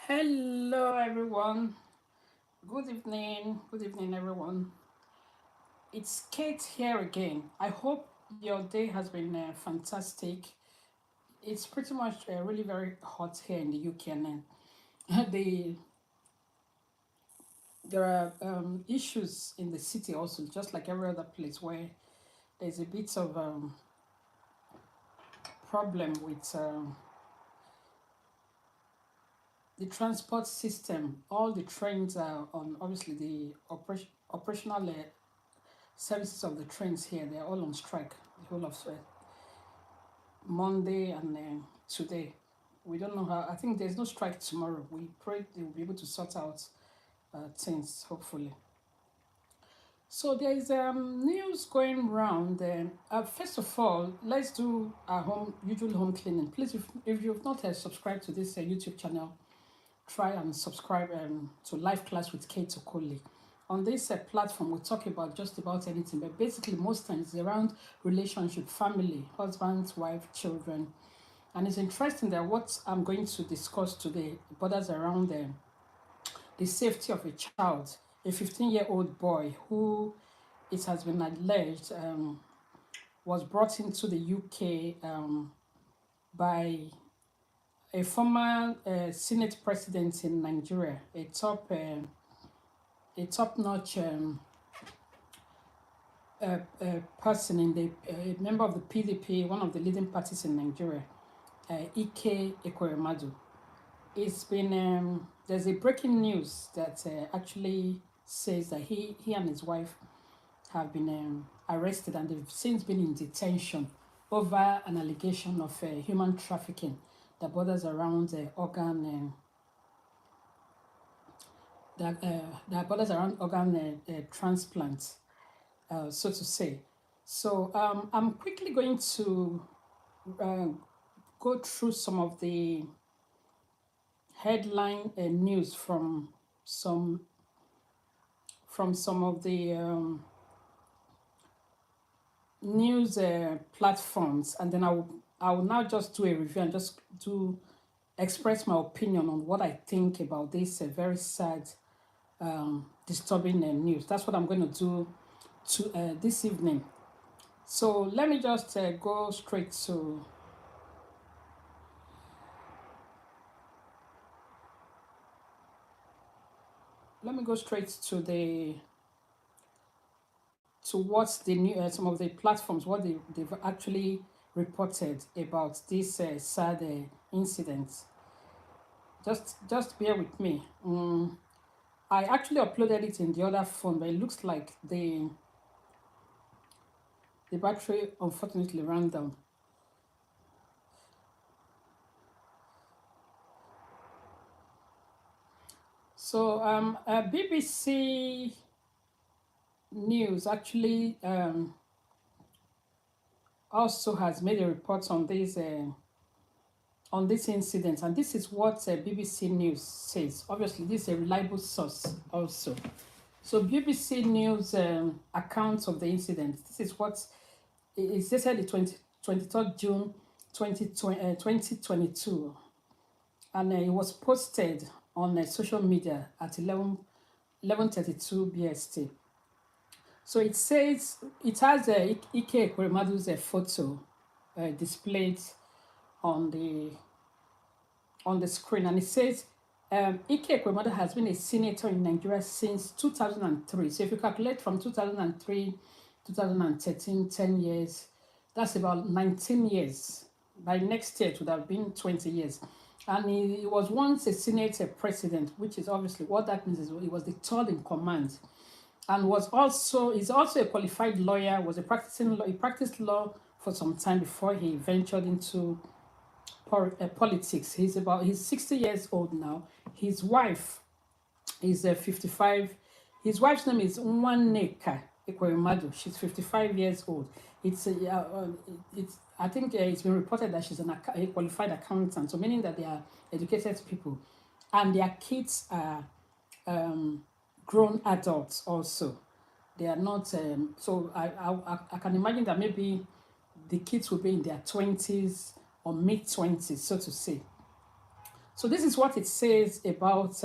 Hello, everyone. Good evening, everyone. It's Kate here again. I hope your day has been fantastic. It's pretty much really very hot here in the UK, and the there are issues in the city also, just like every other place, where there's a bit of problem with the transport system. All the trains are on, obviously the operational services of the trains here, they're all on strike the whole of Monday and today. We don't know how. I think there's no strike tomorrow. We pray they will be able to sort out things, hopefully. So there is news going around. First of all, let's do our usual home cleaning. Please, if you've not subscribed to this YouTube channel, try and subscribe to Life Class with Kate Okoli. On this platform, we talk about just about anything, but basically most times it's around relationship, family, husband, wife, children. And it's interesting that what I'm going to discuss today borders around the safety of a child, a 15-year-old boy who it has been alleged was brought into the UK by a former Senate president in Nigeria, a top-notch person in the a member of the PDP, one of the leading parties in Nigeria, Ike Ekweremadu. It's been there's a breaking news that actually says that he and his wife have been arrested, and they've since been in detention over an allegation of human trafficking that borders around organ that borders around organ transplants, so to say. So I'm quickly going to uh, go through some of the headline news some some of the news platforms, and then I will now just do a review and just do express my opinion on what I think about this very sad, disturbing news. That's what I'm going to do to this evening. So let me just go straight to let me go straight to the to what the new some of the platforms what they've actually reported about this sad incident. Just bear with me. I actually uploaded it in the other phone, but it looks like the battery unfortunately ran down. So BBC News actually also has made a report on this incident, and this is what BBC News says. Obviously, this is a reliable source also. So BBC News account of the incident. This is what it's dated the 23rd June 2022, and it was posted on social media at 11:32 BST. So it says it has Ike Ekweremadu's photo displayed on the screen, and it says Ike Ekweremadu has been a senator in Nigeria since 2003. So if you calculate from 2003, 2013, 10 years, that's about 19 years. By next year, it would have been 20 years. And he was once a Senate president, which is obviously what that means is he was the third in command, and he's also a qualified lawyer, was a practicing law, he practiced law for some time before he ventured into politics. He's 60 years old now. His wife is 55. His wife's name is Nwaneka Ekweremadu. She's 55 years old. It's I think it's been reported that she's a qualified accountant, so meaning that they are educated people, and their kids are grown adults also. They are not. So I can imagine that maybe the kids will be in their 20s or mid 20s, so to say. So this is what it says about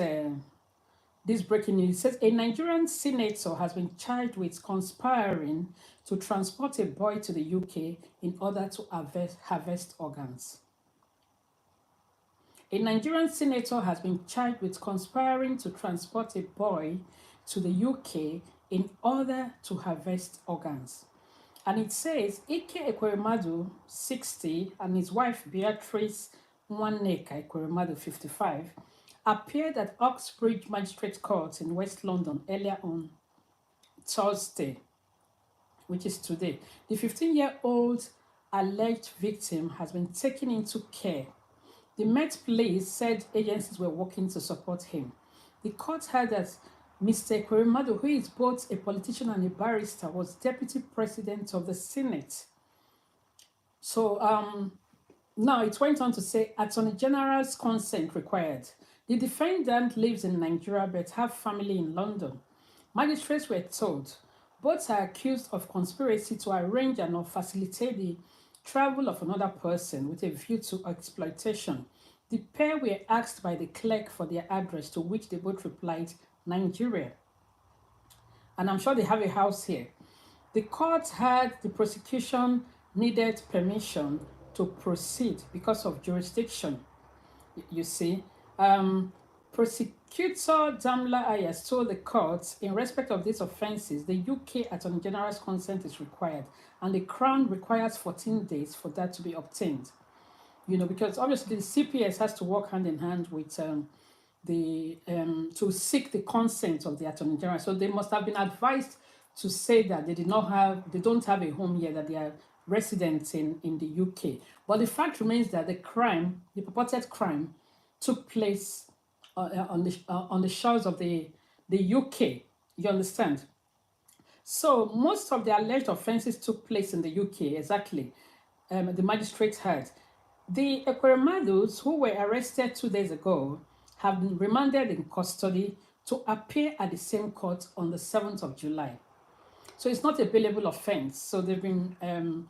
this breaking news. It says a Nigerian senator has been charged with conspiring to transport a boy to the UK in order to harvest organs. A Nigerian senator has been charged with conspiring to transport a boy to the UK in order to harvest organs. And it says Ike Ekweremadu, 60, and his wife Beatrice Nwaneka Ekweremadu, 55, appeared at Uxbridge Magistrate Court in West London earlier on Thursday, which is today. The 15-year-old alleged victim has been taken into care. The Met Police said agencies were working to support him. The court heard that Mr. Ekweremadu, who is both a politician and a barrister, was deputy president of the Senate. So now it went on to say Attorney General's consent required. The defendant lives in Nigeria but have family in London. Magistrates were told both are accused of conspiracy to arrange and or facilitate the travel of another person with a view to exploitation. The pair were asked by the clerk for their address, to which they both replied, Nigeria. And I'm sure they have a house here. The court had the prosecution needed permission to proceed because of jurisdiction. You see, Prosecutor Damla Ayers told the court, in respect of these offences, the UK Attorney General's consent is required, and the Crown requires 14 days for that to be obtained. You know, because obviously the CPS has to work hand in hand with to seek the consent of the Attorney General. So they must have been advised to say that they don't have a home here, that they are residents in the UK. But the fact remains that the purported crime, took place on the shores of the UK. You understand? So most of the alleged offences took place in the UK, exactly. The magistrates had. The Ekweremadus, who were arrested 2 days ago, have been remanded in custody to appear at the same court on the 7th of July. So it's not a bailable offence. So they've been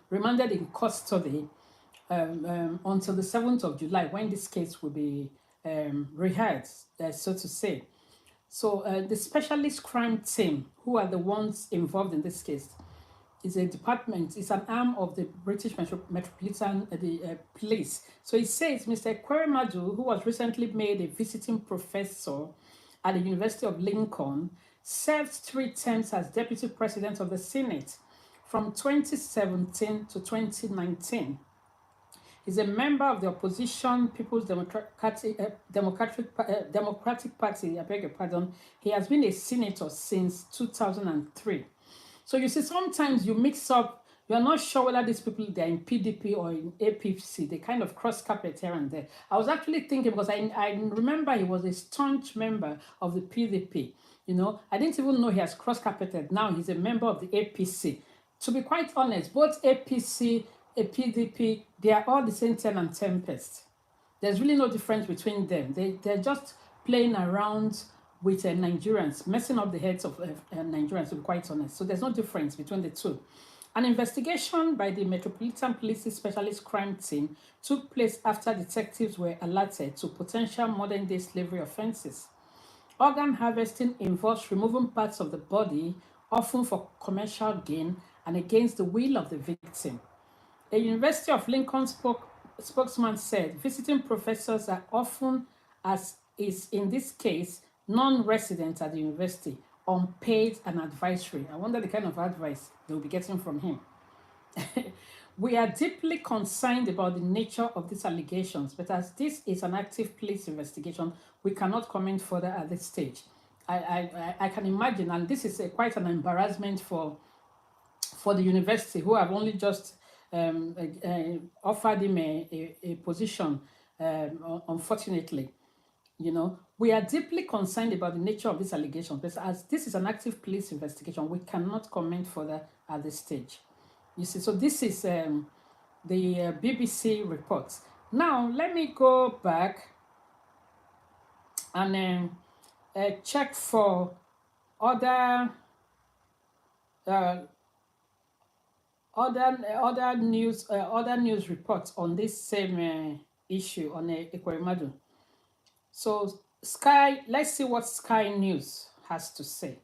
remanded in custody until the 7th of July, when this case will be reheard, so to say. So the specialist crime team, who are the ones involved in this case, is a department, it's an arm of the British Metropolitan Police. So it says Mr. Ekweremadu, who was recently made a visiting professor at the University of Lincoln, served 3 terms as deputy president of the Senate from 2017 to 2019. He's a member of the opposition People's Democratic Party, I beg your pardon. He has been a senator since 2003. So you see, sometimes you mix up, you're not sure whether these people, they're in PDP or in APC. They kind of cross carpet here and there. I was actually thinking, because I remember he was a staunch member of the PDP. You know, I didn't even know he has cross carpeted. Now he's a member of the APC. To be quite honest, both APC, a PDP, they are all the same 10 and tempest. There's really no difference between them. They're just playing around with Nigerians, messing up the heads of Nigerians, to be quite honest. So there's no difference between the two. An investigation by the Metropolitan Police's Specialist Crime Team took place after detectives were alerted to potential modern-day slavery offences. Organ harvesting involves removing parts of the body, often for commercial gain and against the will of the victim. A University of Lincoln spokesman said visiting professors are often, as is in this case, non-residents at the university, unpaid and advisory. I wonder the kind of advice they will be getting from him. We are deeply concerned about the nature of these allegations, but as this is an active police investigation, we cannot comment further at this stage. I can imagine, and this is quite an embarrassment for the university, who have only just offered him a position, unfortunately. You know, we are deeply concerned about the nature of these allegations, but as this is an active police investigation, we cannot comment further at this stage. You see, so this is the BBC report. Now, let me go back and check for other news reports on this same issue on Ekweremadu. So Sky, let's see what Sky News has to say.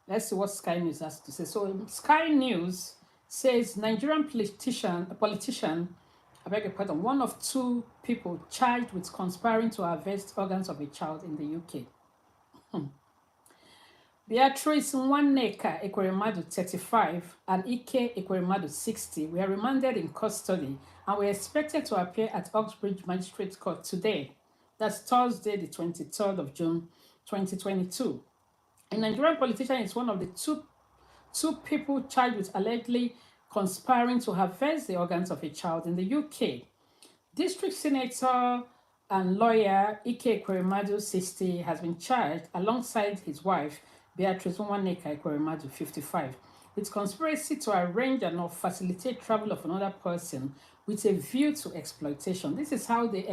Let's see what Sky News has to say. So Sky News says Nigerian politician, I beg your pardon, one of two people charged with conspiring to harvest organs of a child in the UK. Beatrice Nwaneka Ekweremadu, 35, and Ike Ekweremadu, 60, were remanded in custody and were expected to appear at Oxbridge Magistrates Court today. That's Thursday, the 23rd of June, 2022. A Nigerian politician is one of the two people charged with allegedly conspiring to harvest the organs of a child in the UK. District Senator and lawyer Ike Ekweremadu, 60, has been charged alongside his wife, Beatrice Nwaneka Ekweremadu, 55, with conspiracy to arrange and or facilitate travel of another person with a view to exploitation. This is how they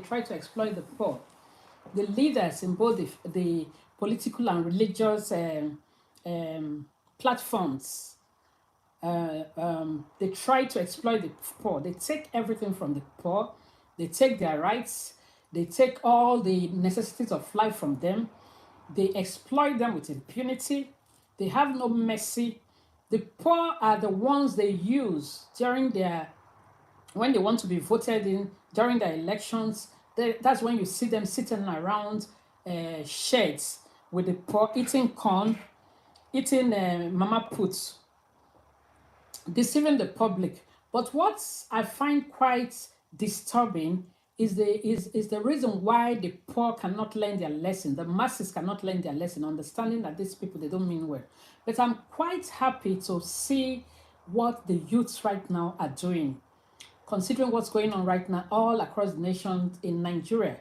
try to exploit the poor. The leaders in both the political and religious platforms, they try to exploit the poor. They take everything from the poor. They take their rights. They take all the necessities of life from them. They exploit them with impunity. They have no mercy. The poor are the ones they use when they want to be voted in, during their elections. That's when you see them sitting around sheds with the poor, eating corn, eating mama puts, deceiving the public. But what I find quite disturbing is the reason why the poor cannot learn their lesson, the masses cannot learn their lesson, understanding that these people, they don't mean well. But I'm quite happy to see what the youths right now are doing, considering what's going on right now all across the nation in Nigeria,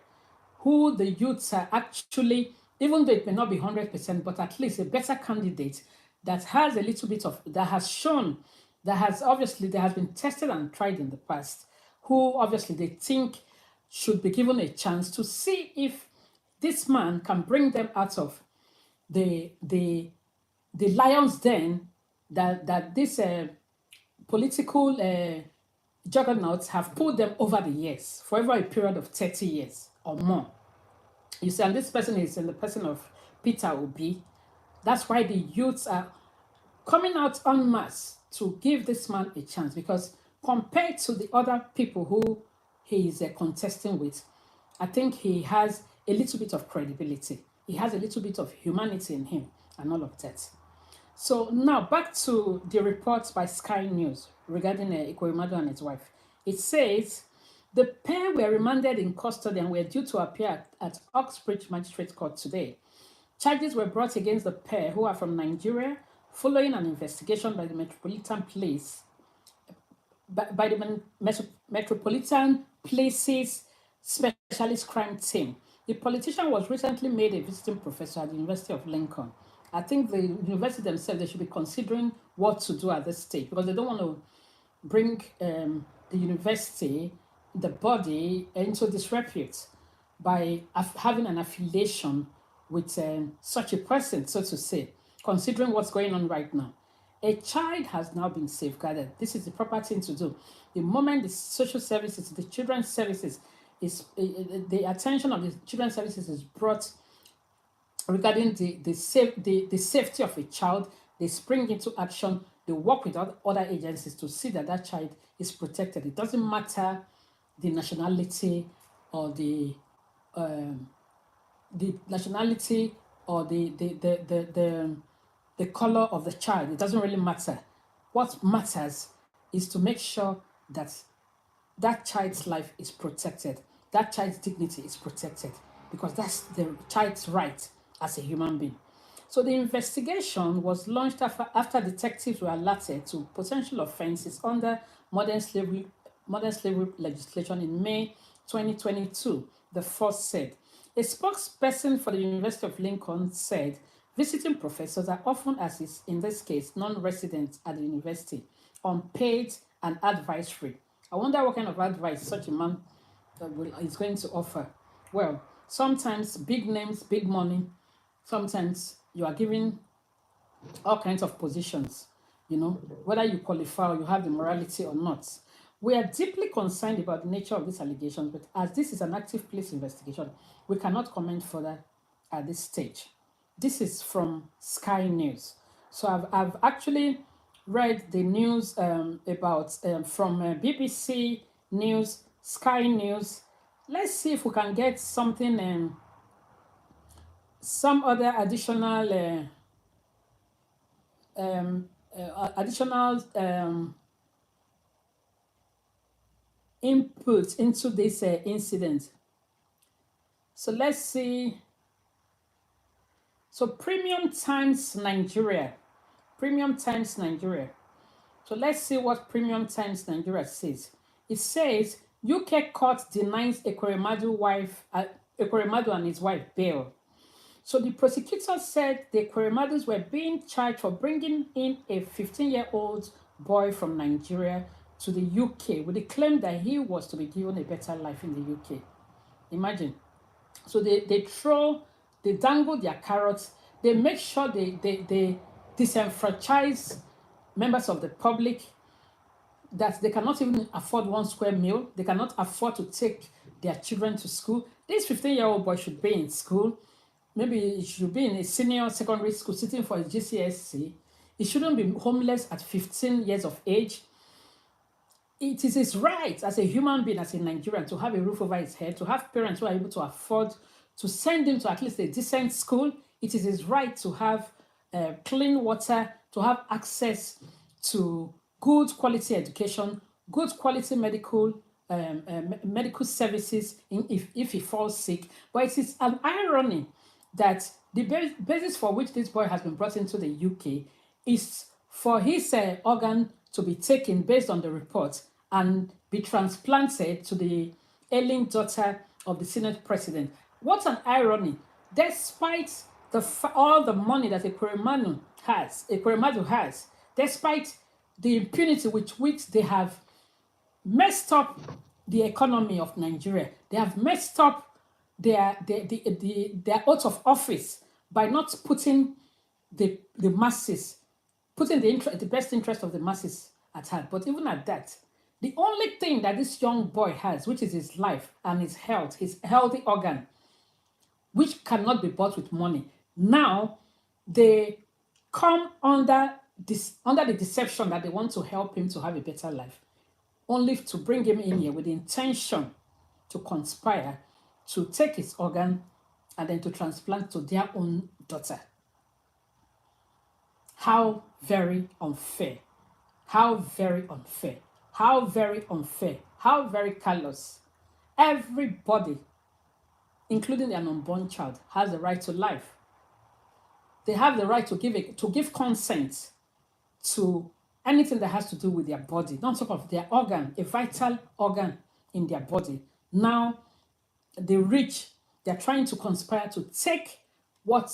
who the youths are actually, even though it may not be 100%, but at least a better candidate that has a little bit of, that has shown, that has been tested and tried in the past, who obviously they think should be given a chance to see if this man can bring them out of the lion's den that this political juggernauts have put them over the years, for over a period of 30 years or more. You see, and this person is in the person of Peter Obi. That's why the youths are coming out en masse to give this man a chance, because compared to the other people who he is contesting with, I think he has a little bit of credibility. He has a little bit of humanity in him and all of that. So now back to the reports by Sky News regarding Ekweremadu and his wife. It says the pair were remanded in custody and were due to appear at Oxbridge Magistrates Court today. Charges were brought against the pair, who are from Nigeria, following an investigation by the Metropolitan Police Metropolitan Police's Specialist Crime Team. The politician was recently made a visiting professor at the University of Lincoln. I think the university themselves, they should be considering what to do at this stage, because they don't want to bring the university, the body, into disrepute by having an affiliation with such a person, so to say, considering what's going on right now. A child has now been safeguarded. This is the proper thing to do. The moment the social services, the children's services, the attention of the children's services is brought regarding the safety of a child, they spring into action. They work with other agencies to see that that child is protected. It doesn't matter the nationality or the nationality or the color of the child. It doesn't really matter. What matters is to make sure that that child's life is protected. That child's dignity is protected, because that's the child's right as a human being. So the investigation was launched after detectives were alerted to potential offences under modern slavery legislation in May 2022, the force said. A spokesperson for the University of Lincoln said visiting professors are often, as is in this case, non-residents at the university, unpaid and advisory. I wonder what kind of advice such a man is going to offer. Well, sometimes big names, big money. Sometimes you are given all kinds of positions, whether you qualify or you have the morality or not. We are deeply concerned about the nature of these allegations, but as this is an active police investigation, we cannot comment further at this stage. This is from Sky News. So I've actually read the news about from BBC News, Sky News. Let's see if we can get something, some other additional input into this incident. So let's see. So Premium Times Nigeria. Premium Times Nigeria. So let's see what Premium Times Nigeria says. It says UK court denies Ekweremadu and his wife bail. So the prosecutor said the Ekweremadus were being charged for bringing in a 15-year-old boy from Nigeria to the UK with the claim that he was to be given a better life in the UK. Imagine. So they dangle their carrots. They make sure they disenfranchise members of the public, that they cannot even afford 1 square meal. They cannot afford to take their children to school. This 15-year-old boy should be in school. Maybe he should be in a senior secondary school sitting for his GCSE. He shouldn't be homeless at 15 years of age. It is his right as a human being, as a Nigerian, to have a roof over his head, to have parents who are able to afford to send him to at least a decent school. It is his right to have clean water, to have access to good quality education, good quality medical services if he falls sick. But it is an irony that the basis for which this boy has been brought into the UK is for his organ to be taken based on the report and be transplanted to the ailing daughter of the Senate president. What an irony! Despite all the money that Ekweremadu has, despite the impunity with which they have messed up the economy of Nigeria, they have messed up their oath of office by not putting the masses, putting the best interest of the masses at heart. But even at that, the only thing that this young boy has, which is his life and his health, his healthy organ, which cannot be bought with money, now they come under the deception that they want to help him to have a better life, only to bring him in here with the intention to conspire to take his organ and then to transplant to their own daughter. How very unfair. How very unfair. How very unfair. How very callous. Everybody, including an unborn child, has the right to life. They have the right to give consent to anything that has to do with their body, not talk of their organ, a vital organ in their body. Now, the rich, they're trying to conspire to take what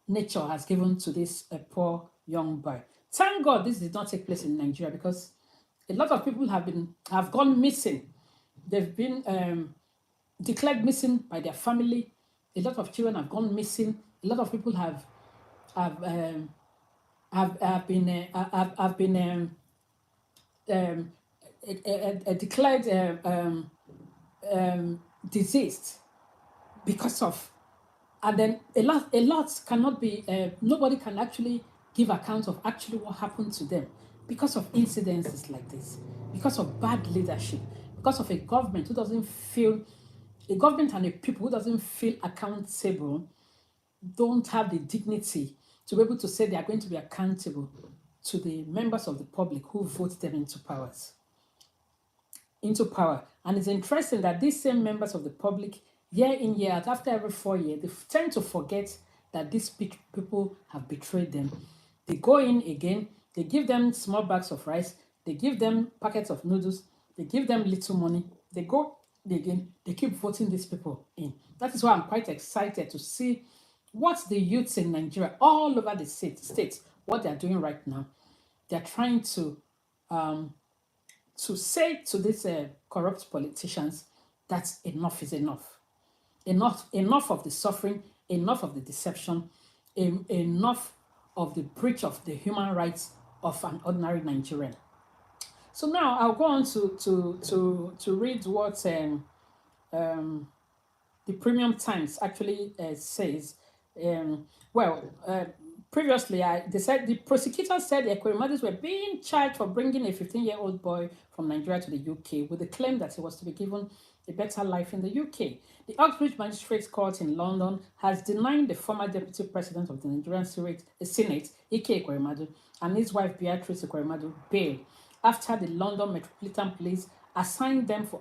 nature has given to this poor young boy. Thank God this did not take place in Nigeria, because a lot of people have gone missing. They've been declared missing by their family. A lot of children have gone missing. A lot of people have been declared diseased because of, and then a lot cannot be, nobody can actually give account of actually what happened to them because of incidences like this, because of bad leadership, because of a government who doesn't feel, a government and a people who doesn't feel accountable, don't have the dignity to be able to say they are going to be accountable to the members of the public who vote them into power. And it's interesting that these same members of the public, year in, year out, after every 4 years, they tend to forget that these people have betrayed them. They go in again, they give them small bags of rice, they give them packets of noodles, they give them little money, they go again, they keep voting these people in. That is why I'm quite excited to see what the youths in Nigeria, all over the states, what they're doing right now. They're trying to say to these corrupt politicians that enough is enough. Enough of the suffering, enough of the deception, enough of the breach of the human rights of an ordinary Nigerian. So now I'll go on to read what the Premium Times actually says. Um, well, previously, they said the prosecutors said the Ekweremadu were being charged for bringing a 15-year-old boy from Nigeria to the UK with the claim that he was to be given a better life in the UK. The Oxbridge Magistrates Court in London has denied the former Deputy President of the Nigerian Senate, Ike Ekweremadu, and his wife Beatrice Ekweremadu bail after the London Metropolitan Police assigned them for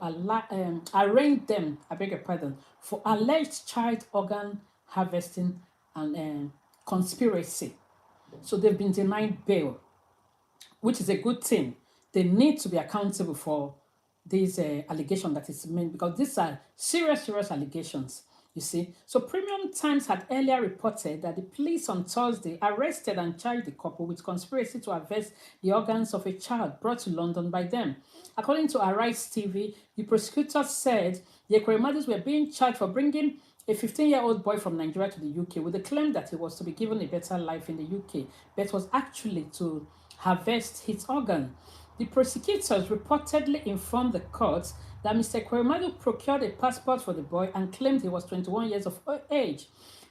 arraigned them, I beg your pardon, for alleged child organ harvesting and conspiracy. So they've been denied bail, which is a good thing. They need to be accountable for this allegation that is made, because these are serious allegations, you see. So Premium Times had earlier reported that the police on Thursday arrested and charged the couple with conspiracy to harvest the organs of a child brought to London by them. According to Arise TV, the prosecutors said the Ekweremadus were being charged for bringing a 15-year-old boy from Nigeria to the UK with the claim that he was to be given a better life in the UK, but was actually to harvest his organ. The prosecutors reportedly informed the court that Mr. Ekweremadu procured a passport for the boy and claimed he was 21 years of age.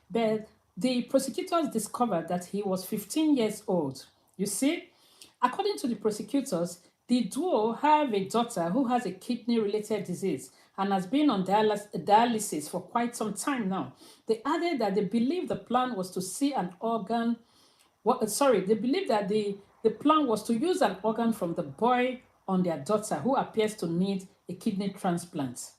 But the prosecutors discovered that he was 15 years old. You see, according to the prosecutors, the duo have a daughter who has a kidney-related disease and has been on dialysis for quite some time now. They added that they believe the plan was to see an organ. They believe that the plan was to use an organ from the boy on their daughter who appears to need a kidney transplant.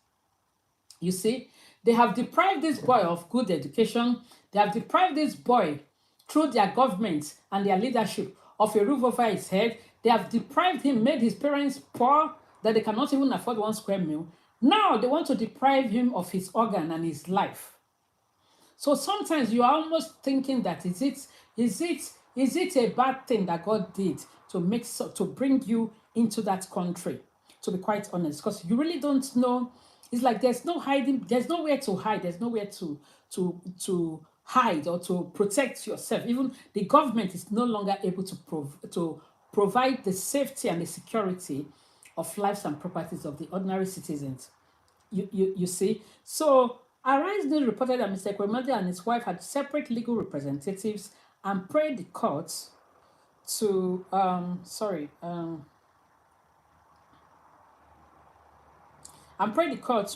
You see, they have deprived this boy of good education. They have deprived this boy through their government and their leadership of a roof over his head. They have deprived him, made his parents poor, that they cannot even afford one square meal. Now they want to deprive him of his organ and his life. So sometimes you are almost thinking that is it a bad thing that God did to bring you into that country? To be quite honest, because you really don't know. It's like there's no hiding, there's nowhere to hide, there's nowhere to hide or to protect yourself. Even the government is no longer able to provide the safety and the security of lives and properties of the ordinary citizens. You see? So Arise News reported that Mr. Ekweremadu and his wife had separate legal representatives and prayed the court to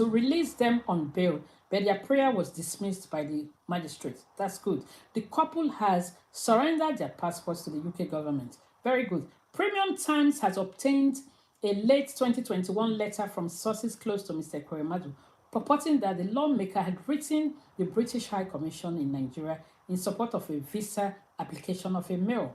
release them on bail, but their prayer was dismissed by the magistrate. That's good. The couple has surrendered their passports to the UK government. Very good. Premium Times has obtained a late 2021 letter from sources close to Mr. Ekweremadu, purporting that the lawmaker had written the British High Commission in Nigeria in support of a visa application of a male.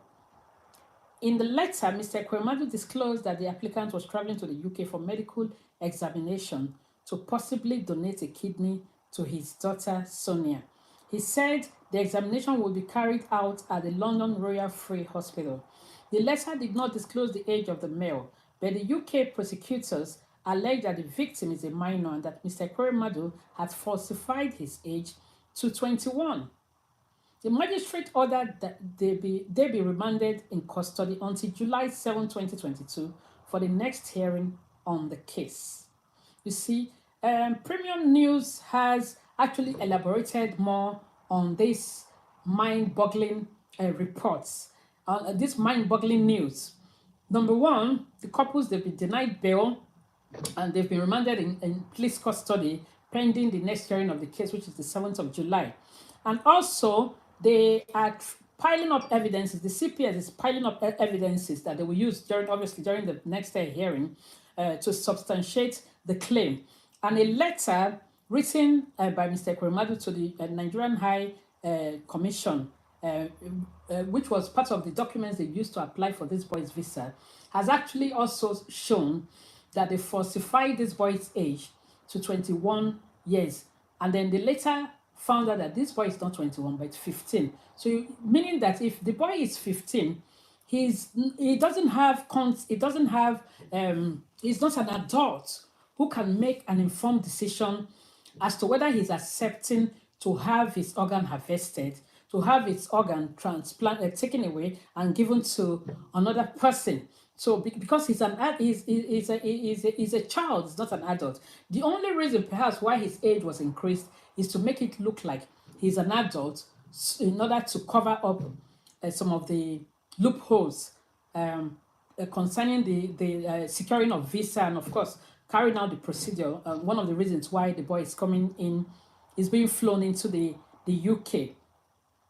In the letter, Mr. Ekweremadu disclosed that the applicant was traveling to the UK for medical examination to possibly donate a kidney to his daughter, Sonia. He said the examination would be carried out at the London Royal Free Hospital. The letter did not disclose the age of the male, but the UK prosecutors alleged that the victim is a minor and that Mr. Ekweremadu had falsified his age to 21. The magistrate ordered that they be remanded in custody until July 7, 2022 for the next hearing on the case. You see, Premium News has actually elaborated more on this mind-boggling reports, this mind-boggling news. Number one, the couples, they've been denied bail and they've been remanded in police custody pending the next hearing of the case, which is the 7th of July. And also, they are piling up evidences. The CPS is piling up evidences that they will use during the next hearing to substantiate the claim. And a letter written by Mr. Ekweremadu to the Nigerian High Commission, which was part of the documents they used to apply for this boy's visa, has actually also shown that they falsified this boy's age to 21 years. And then they later found out that this boy is not 21, but 15. So meaning that if the boy is 15, he's not an adult who can make an informed decision as to whether he's accepting to have his organ harvested, to have his organ taken away and given to another person So because he's a child, he's not an adult. The only reason perhaps why his age was increased is to make it look like he's an adult, in order to cover up some of the loopholes, um, concerning the securing of visa, and of course carrying out the procedure. One of the reasons why the boy is coming in is being flown into the UK.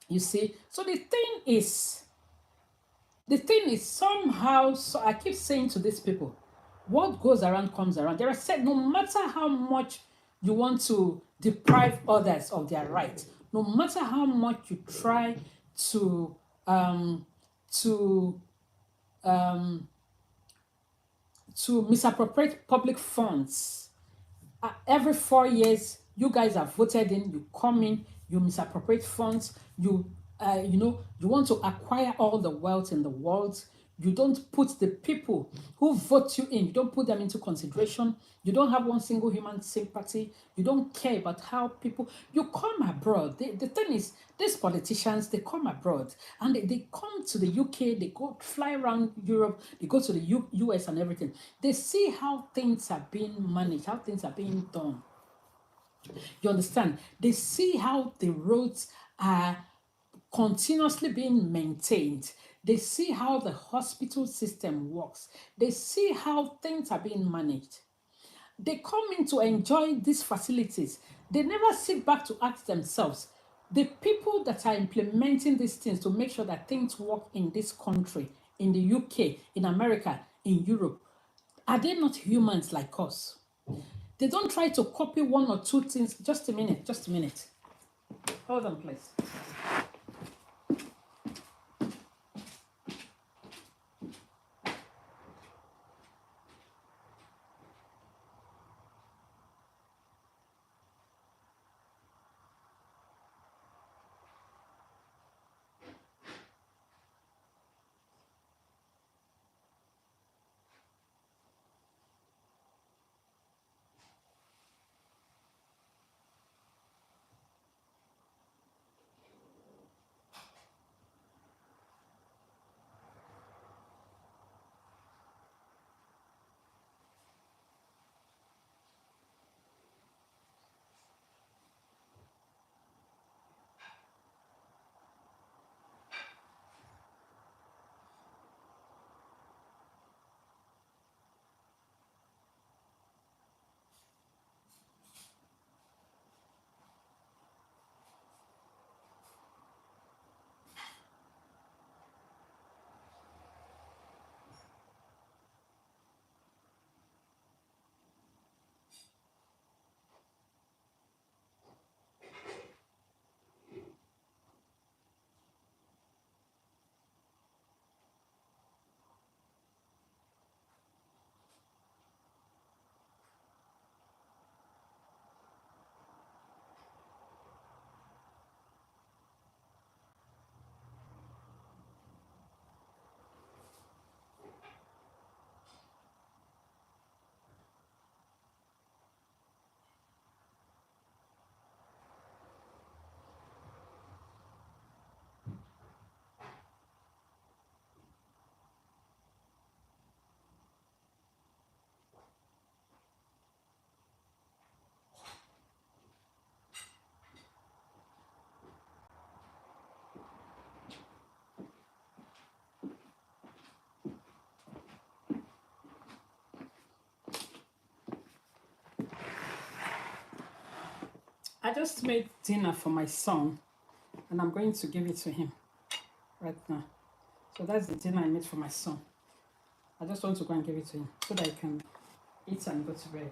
You see, so the thing is somehow, so I keep saying to these people, what goes around comes around. There are said, no matter how much you want to deprive others of their rights, no matter how much you try to um to um to misappropriate public funds, every 4 years, you guys are voted in, you come in, you misappropriate funds, you want to acquire all the wealth in the world. You don't put the people who vote you in, you don't put them into consideration. You don't have one single human sympathy. You don't care about how people, you come abroad. The thing is, these politicians, they come abroad and they come to the UK, they go fly around Europe, they go to the US and everything. They see how things are being managed, how things are being done. You understand? They see how the roads are continuously being maintained. They see how the hospital system works. They see how things are being managed. They come in to enjoy these facilities. They never sit back to ask themselves, the people that are implementing these things to make sure that things work in this country, in the UK, in America, in Europe, are they not humans like us? They don't try to copy one or two things. Just a minute, just a minute. Hold on, please. I just made dinner for my son and I'm going to give it to him right now. So that's the dinner I made for my son. I just want to go and give it to him so that he can eat and go to bed.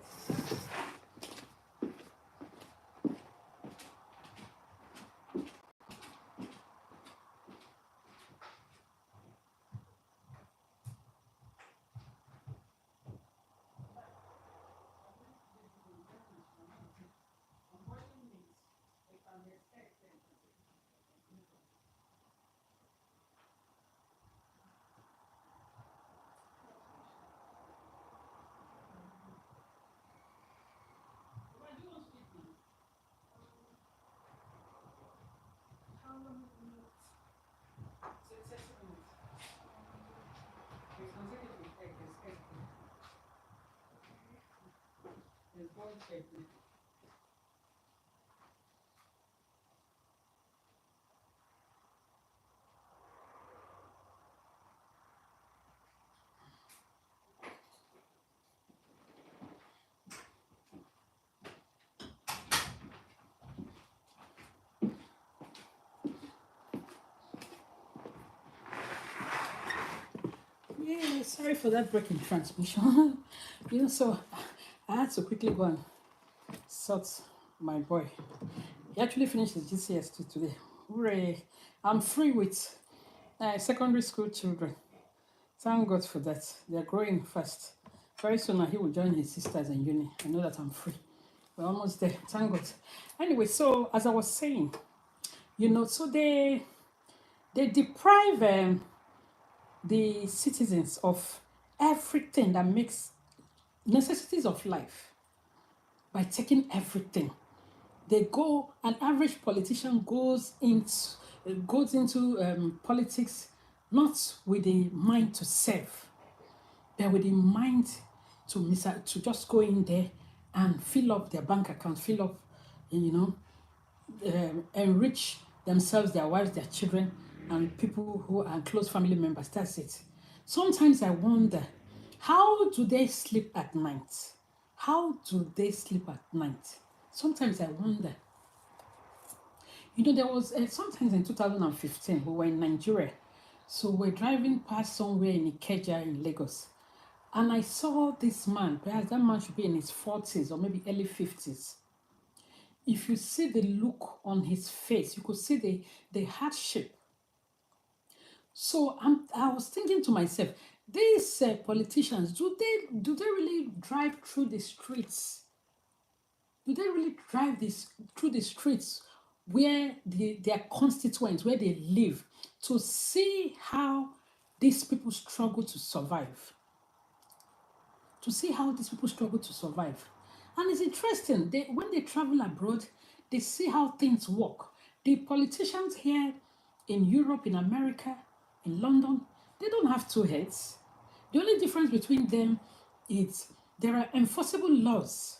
Yeah, sorry for that breaking transmission. So I had to quickly go and sort my boy. He actually finished his GCS today. Hooray! I'm free with secondary school children. Thank God for that. They're growing fast. Very soon now he will join his sisters in uni. I know that I'm free. We're almost there. Thank God. Anyway, so as I was saying, so they deprive the citizens of everything that makes necessities of life by taking everything. They go, an average politician goes into politics not with the mind to serve, but with the mind to just go in there and fill up their bank account, fill up, you know, enrich themselves, their wives, their children, and people who are close family members. That's it. Sometimes I wonder, how do they sleep at night? How do they sleep at night? Sometimes I wonder. There was sometimes in 2015, we were in Nigeria. So we're driving past somewhere in Ikeja in Lagos. And I saw this man, perhaps that man should be in his 40s or maybe early 50s. If you see the look on his face, you could see the hardship. So I was thinking to myself, these politicians, do they really drive through the streets? Do they really drive through the streets where their constituents, where they live, to see how these people struggle to survive? To see how these people struggle to survive. And it's interesting, when they travel abroad, they see how things work. The politicians here in Europe, in America, in London, they don't have two heads. The only difference between them is there are enforceable laws.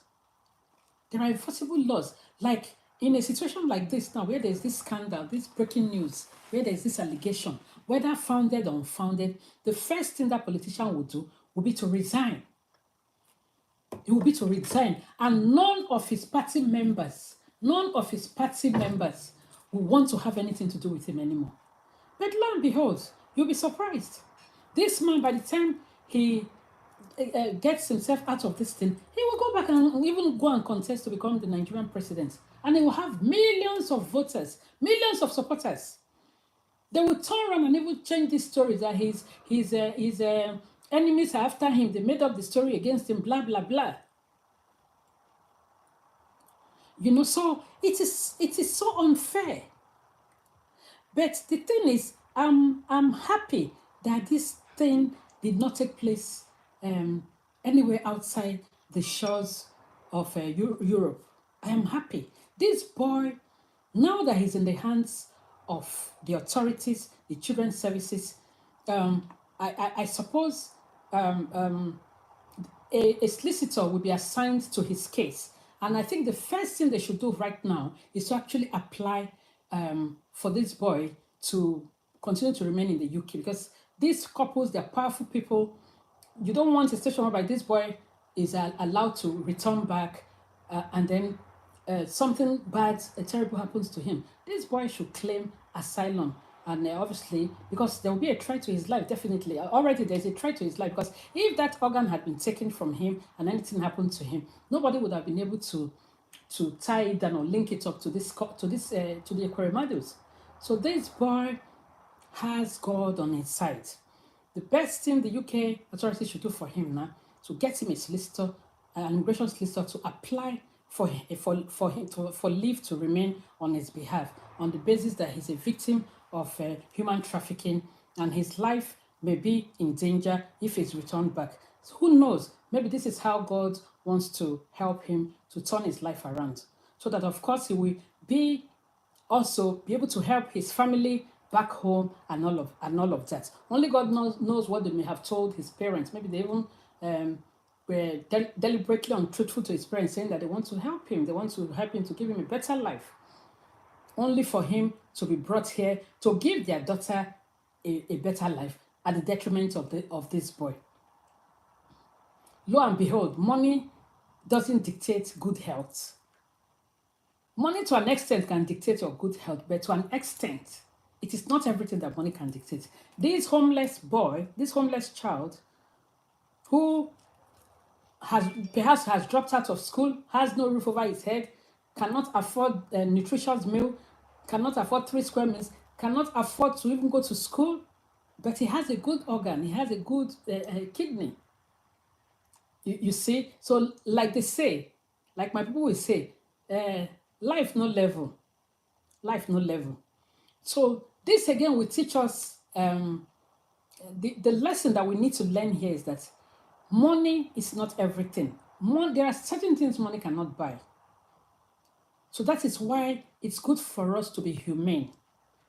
There are enforceable laws. Like in a situation like this now, where there's this scandal, this breaking news, where there's this allegation, whether founded or unfounded, the first thing that politician would do would be to resign. He will be to resign, and none of his party members will want to have anything to do with him anymore. But lo and behold, you'll be surprised. This man, by the time he gets himself out of this thing, he will go back and even go and contest to become the Nigerian president. And he will have millions of voters, millions of supporters. They will turn around and even change this story that his enemies are after him. They made up the story against him, blah, blah, blah. So it is so unfair. But the thing is, I'm happy that this thing did not take place anywhere outside the shores of Europe. I am happy. This boy, now that he's in the hands of the authorities, the children's services, I suppose a solicitor will be assigned to his case. And I think the first thing they should do right now is to actually apply for this boy to continue to remain in the UK, because these couples, they're powerful people. You don't want a situation whereby this boy is allowed to return back and then something bad, terrible happens to him. This boy should claim asylum. And obviously, because there will be a threat to his life, definitely. Already there's a threat to his life, because if that organ had been taken from him and anything happened to him, nobody would have been able to tie it down or link it up to the Equarimados. So this boy has God on his side. The best thing the UK authorities should do for him now, to get him a solicitor, an immigration solicitor, to apply for leave to remain on his behalf, on the basis that he's a victim of human trafficking and his life may be in danger if he's returned back. So who knows? Maybe this is how God wants to help him to turn his life around, so that of course he will be able to help his family back home and all of that. Only God knows what they may have told his parents. Maybe they even were deliberately untruthful to his parents, saying that they want to help him, to give him a better life, only for him to be brought here to give their daughter a better life at the detriment of this boy. Lo and behold, money doesn't dictate good health. Money to an extent can dictate your good health, but to an extent, it is not everything that money can dictate. This homeless boy, this homeless child, who perhaps has dropped out of school, has no roof over his head, cannot afford a nutritious meal, cannot afford 3 square meals, cannot afford to even go to school, but he has a good organ, he has a good kidney. You see, so like they say, like my people will say, life no level, life no level. So this again will teach us the lesson that we need to learn here is that money is not everything. There are certain things money cannot buy. So that is why it's good for us to be humane.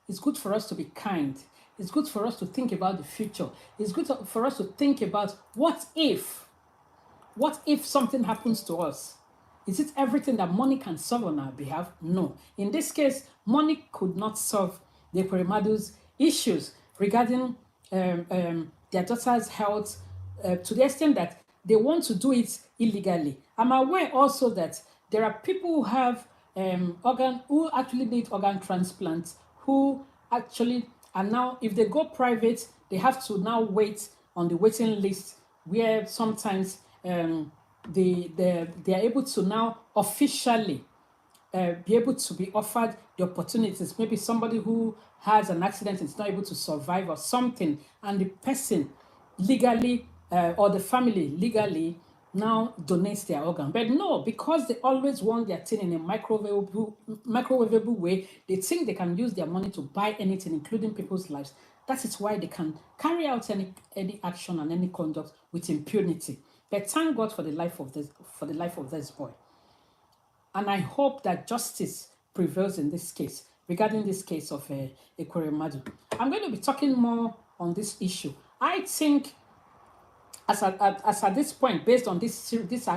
It's good for us to be kind. It's good for us to think about the future. It's good for us to think about what if something happens to us? Is it everything that money can solve on our behalf? No. In this case, money could not solve the Ekweremadu's issues regarding their daughter's health to the extent that they want to do it illegally. I'm aware also that there are people who have who actually need organ transplants, who actually are now, if they go private, they have to now wait on the waiting list, where sometimes they are able to now officially be able to be offered the opportunities. Maybe somebody who has an accident and is not able to survive or something, and the person legally or the family legally now donates their organ. But no, because they always want their thing in a microwavable way, they think they can use their money to buy anything, including people's lives. That is why they can carry out any action and any conduct with impunity. But thank God for the life of this boy. And I hope that justice prevails in this case, regarding this case of Ekweremadu. I'm going to be talking more on this issue. I think, as at this point, based on these serious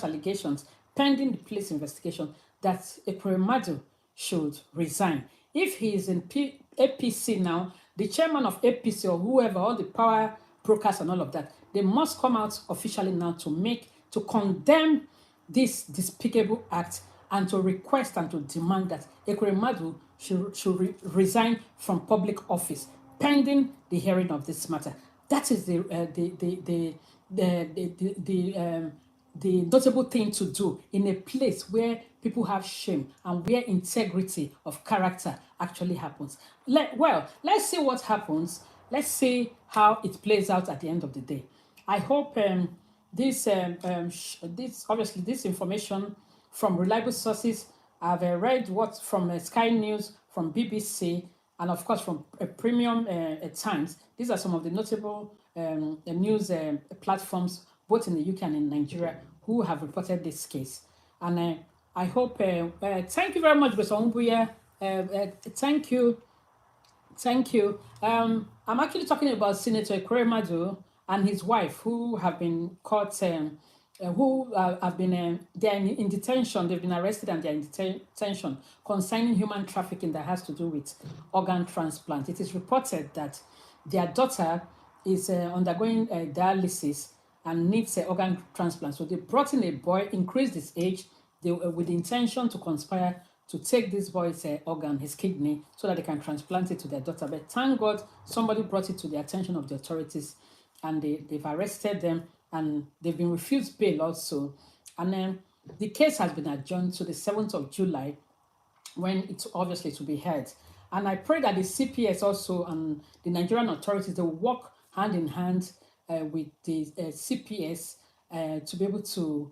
allegations, pending the police investigation, that Ekweremadu should resign. If he is in APC now, the chairman of APC or whoever, all the power brokers and all of that, they must come out officially now to condemn this despicable act and to request and to demand that Ekweremadu should resign from public office pending the hearing of this matter. That is the notable thing to do in a place where people have shame and where integrity of character actually happens. Let's see what happens. Let's see how it plays out at the end of the day. I hope this information from reliable sources. I've read what from Sky News, from BBC, and of course from Premium Times. These are some of the notable news platforms, both in the UK and in Nigeria, who have reported this case. And I hope, thank you very much, Mr. Umbuya. Thank you. Thank you. I'm actually talking about Senator Ekweremadu and his wife, who have been caught, who have been they're in detention. They've been arrested and they're in detention concerning human trafficking that has to do with organ transplant. It is reported that their daughter is undergoing dialysis and needs organ transplant. So they brought in a boy, increased his age, with the intention to conspire to take this boy's organ, his kidney, so that they can transplant it to their daughter. But thank God somebody brought it to the attention of the authorities, and they've arrested them, and they've been refused bail also. And then the case has been adjourned to the 7th of July, when it's obviously to be heard. And I pray that the CPS also and the Nigerian authorities, they will work hand in hand with the CPS to be able to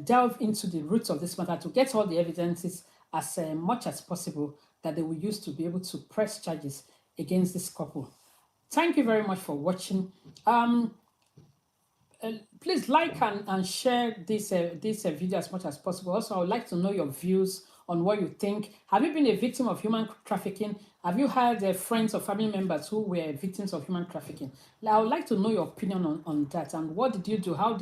delve into the roots of this matter, to get all the evidences as much as possible that they will use to be able to press charges against this couple. Thank you very much for watching. Please like and share this video as much as possible. Also, I would like to know your views on what you think. Have you been a victim of human trafficking? Have you had friends or family members who were victims of human trafficking? I would like to know your opinion on that. And what did you do? How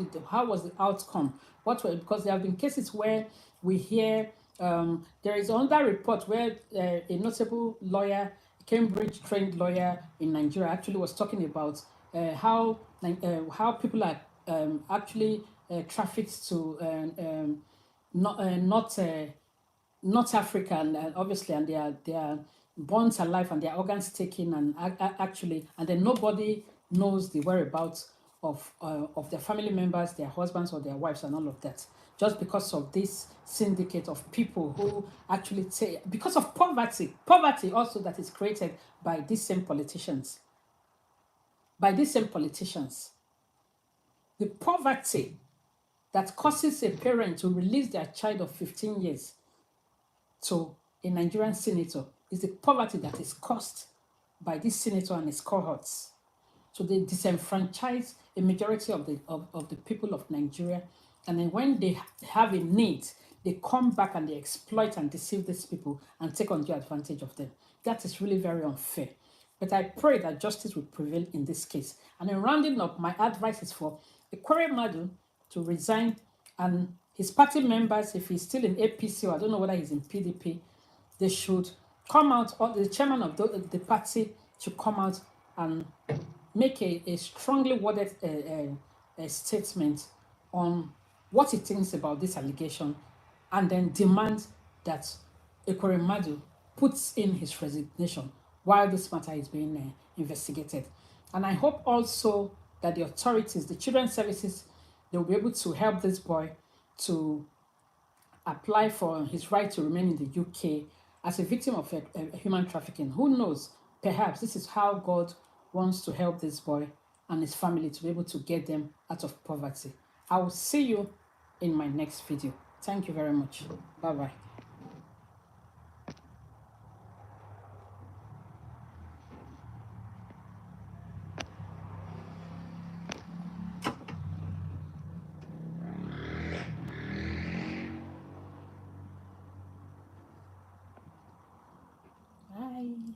was the outcome? Because there have been cases where we hear there is another report where a notable lawyer, Cambridge trained lawyer in Nigeria, actually was talking about how people are actually trafficked to not North Africa, and obviously, and they are burnt alive and their organs taken, and actually, and then nobody knows the whereabouts of their family members, their husbands or their wives, and all of that, just because of this syndicate of people who actually take, because of poverty also that is created by these same politicians, the poverty that causes a parent to release their child of 15 years to a Nigerian senator is the poverty that is caused by this senator and his cohorts. So they disenfranchise a majority of the people of Nigeria. And then when they have a need, they come back and they exploit and deceive these people and take undue advantage of them. That is really very unfair. But I pray that justice will prevail in this case. And in rounding up, my advice is for Ekweremadu to resign, and his party members, if he's still in APC, or I don't know whether he's in PDP, they should come out, or the chairman of the party should come out and make a strongly worded statement on what he thinks about this allegation, and then demand that Ekweremadu puts in his resignation while this matter is being investigated. And I hope also that the authorities, the children's services, they'll be able to help this boy to apply for his right to remain in the UK as a victim of human trafficking. Who knows? Perhaps this is how God wants to help this boy and his family to be able to get them out of poverty. I will see you in my next video. Thank you very much. Bye-bye. Bye.